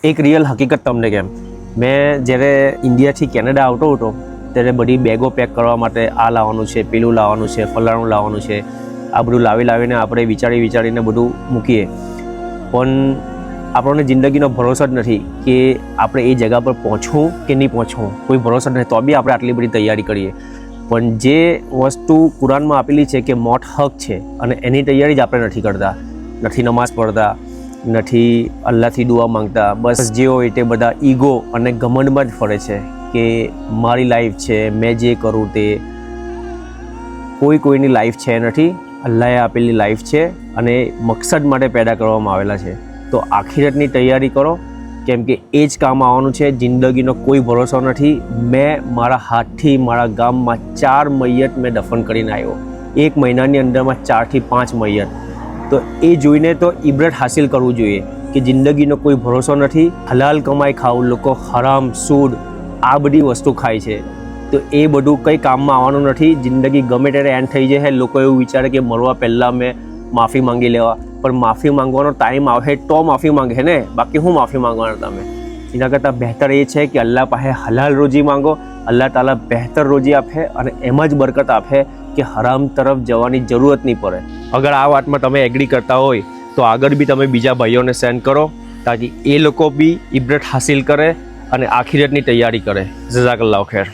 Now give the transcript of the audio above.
એક રિયલ હકીકત તમને કેમ, મેં જ્યારે ઇન્ડિયાથી કેનેડા આવતો હતો ત્યારે બધી બેગો પેક કરવા માટે આ લાવવાનું છે, પેલું લાવવાનું છે, ફલાણું લાવવાનું છે, આ બધું લાવીને આપણે વિચારીને બધું મૂકીએ, પણ આપણને જિંદગીનો ભરોસો જ નથી કે આપણે એ જગ્યા પર પહોંચવું કે નહીં પહોંચવું, કોઈ ભરોસો નથી. તો બી આપણે આટલી બધી તૈયારી કરીએ, પણ જે વસ્તુ કુરાનમાં આપેલી છે કે મોત હક છે અને એની તૈયારી જ આપણે નથી કરતા, નથી નમાઝ પઢતા, નથી અલ્લાહથી દુઆ માંગતા. બસ જે હોય તે બધા ઈગો અને ઘમંડમાં જ ફરે છે કે મારી લાઈફ છે, મેં જે કરું તે. કોઈની લાઈફ છે નથી, અલ્લાહે આપેલી લાઈફ છે અને મકસદ માટે પેદા કરવામાં આવેલા છે. તો આખિરતની તૈયારી કરો, કેમ કે એ જ કામ આવવાનું છે. જિંદગીનો કોઈ ભરોસો નથી. મેં મારા હાથથી મારા ગામમાં 4 મૈયત મેં દફન કરીને આવ્યો, 1 મહિનાની અંદરમાં 4 થી 5 મૈયત. તો એ જોઈને તો ઇબરત હાસિલ કરવું જોઈએ કે જિંદગીનો કોઈ ભરોસો નથી. હલાલ કમાઈ ખાવું, લોકો હરામ સૂદ આ બધી વસ્તુ ખાય છે, તો એ બધું કંઈ કામમાં આવવાનું નથી. જિંદગી ગમે ત્યારે એન્ડ થઈ જાય. લોકો એવું વિચારે કે મરવા પહેલાં મેં માફી માંગી લેવા, પણ માફી માંગવાનો ટાઈમ આવે તો માફી માંગે ને, બાકી શું માફી માંગવાના તમે? એના કરતાં બહેતર એ છે કે અલ્લાહ પાસે હલાલ રોજી માંગો, અલ્લાહ તાલા બહેતર રોજી આપે અને એમાં જ બરકત આપે કે હરામ તરફ જવાની જરૂરત નહીં પડે. અગર આ વાતમાં તમે એગ્રી કરતા હોય તો આગળ બી તમે બીજા ભાઈઓને સેન્ડ કરો, તાકી એ લોકો બી ઇબરત હાસિલ કરે અને આખિરતની તૈયારી કરે. જઝાકલ્લાહ ખૈર.